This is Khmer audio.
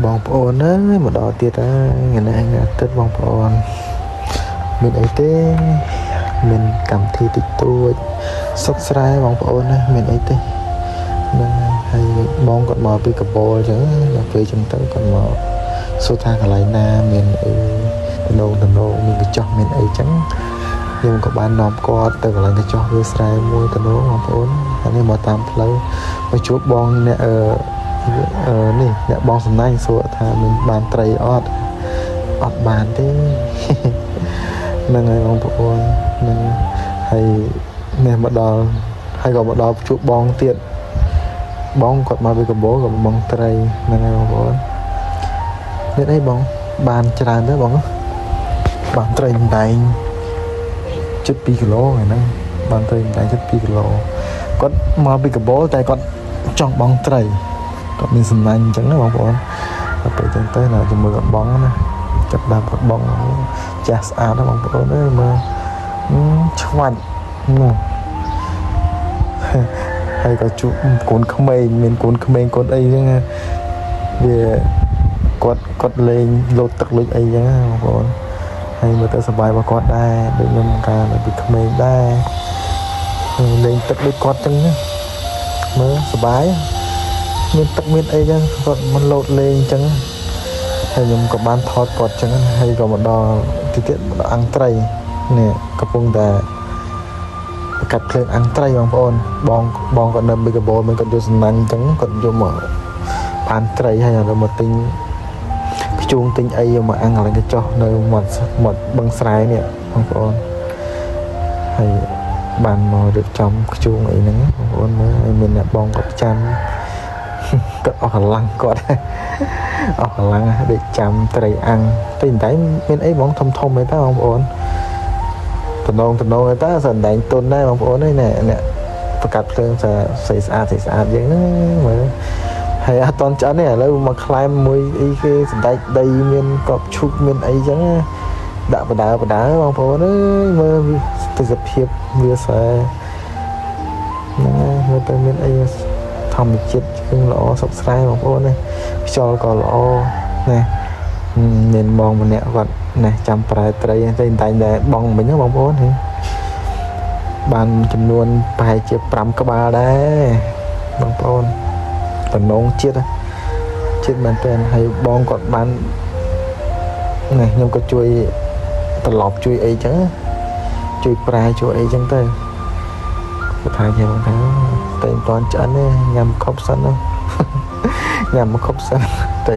បងប្អូនអើយមកដល់ទៀតហើយថ្ងៃនេះថ្ងៃអាទិត្យបងប្អូនមានអីទេមានកម្មវិធីតិចតួចសុខស្រែបងប្អូនណាមានអីទេហ្នឹងហើយបងគាត់មកពីកបលអញ្ចឹងដល់ពេលចឹងទៅគាត់មកសួរថាកន្លែងណាមានអីតំណងមានកញ្ចោះមានអីចឹងខ្ញុំក៏បាននាំគាត់ទៅកន្លែងកញ្ចោះវាស្រែមួយតំណងបងប្អូនហើយនេះមកតាមផ្លូវមកជួបបងអ្នកនេះអ្នកបងសំណាញ់សួរថាមានបានត្រីអត់បានទេហ្នឹងហើយបងប្អូនហ្នឹងហើយនេះមកដល់ហើយក៏មកដល់ជួបបងទៀតបងគាត់មកពីកបោក៏បងត្រីហ្នឹងហើយបងប្អូននេះអីបងបានច្រើនទេបងបានត្រីម្ដែង7 គីឡូហ្នឹងបានត្រីម្ដែង7 គីឡូគាត់មកពីកបោតែគាត់ចង់បងត្រីគាត់មានសំណាញ់អញ្ចឹងណាបងប្អូនដល់ពេលអញ្ចឹងទៅនៅជាមួយគាត់បងណាចាប់ដើមគាត់បងចាស់ស្អាតណាបងប្អូនអើយមើលឆ្វាច់នោះហើយក៏ជួបកូនក្មេងមានកូនក្មេងកូនអីអញ្ចឹងវាគាត់លេងលោតទឹកលុយអីអញ្ចឹងណាបងប្អូនហើយមើលទៅសប្បាយរបស់គាត់ដែរដូចខ្ញុំកាលពីក្មេងដែរលេងទឹកដូចគាត់អញ្ចឹងមើលសប្បាយមានទឹកមានអីចឹងគាត់មិនលោតលេងអញ្ចឹងហើយខ្ញុំក៏បានថតគាត់អញ្ចឹងហើយក៏មកដល់ទីទៀតអង្គត្រីនេះកំពុងតែកាត់ភ្លើងអង្គត្រីបងប្អូនបងគាត់នៅមីកាបូលមិនគាត់យកសំណាញ់អញ្ចឹងគាត់យកមកបានត្រីហើយដល់មកទិញខ្ជួងទិញអីយកមកអាំងកន្លែងកញ្ចោះនៅមាត់បឹងស្រែនេះបងប្អូនហើយបានមករៀបចំខ្ជួងអីហ្នឹងបងប្អូនមើលហើយមានអ្នកបងគាត់ចាំគាត់អស់កម្លាំងគាត់អស់កម្លាំងដូចចាំត្រីអាំងតែតែមានអីបងធំឯតាបងប្អូនតំណងឯតាសណ្ដែងទុនដែរបងប្អូននេះអ្នកប្រកាត់ភ្លើងស្អាតស្អាតយ៉ាងហ្នឹងមើលហើយអត់តន់ឆ្អិនទេឥឡូវមកខ្លែមមួយអីគេសណ្ដែកដីមានកប់ឈូកមានអីចឹងដាក់បដើបងប្អូនអើយមើលទេសភាពវាស្អាតហ្នឹងមើលទៅមានអីធម្មជាតិគឺល្អសុខស្រាយបងប្អូននេះខ្យល់ក៏ល្អណាមានបងម្នាក់គាត់ណាចាំប្រែត្រីតែតែបងមិញណាបងប្អូនហ្នឹងបានចំនួនប្រហែលជា5 ក្បាលដែរបងប្អូនតំណងជាតិមែនតើហើយបងគាត់បាននេះខ្ញុំក៏ជួយត្រឡប់ជួយអីចឹងជួយប្រែជួយអីចឹងទៅគាត់ថាយ៉ាងថាតែមិនតាន់ឆ្អិនទេញ៉ាំខប់សិនញ៉ាំមកខប់សិន